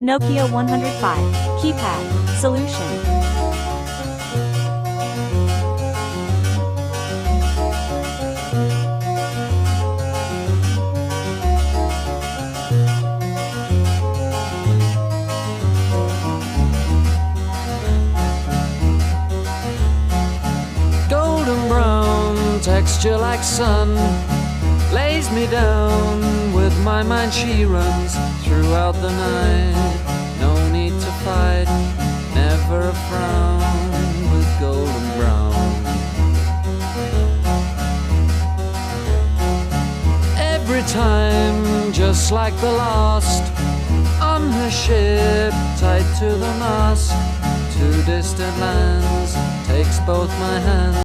Nokia 105 keypad solution. Golden brown texture like sun lays me down. With my mind she runs throughout the night. No need to fight, never a frown with golden brown. Every time, just like the last, on her ship, tied to the mast, to distant lands, takes both my hands.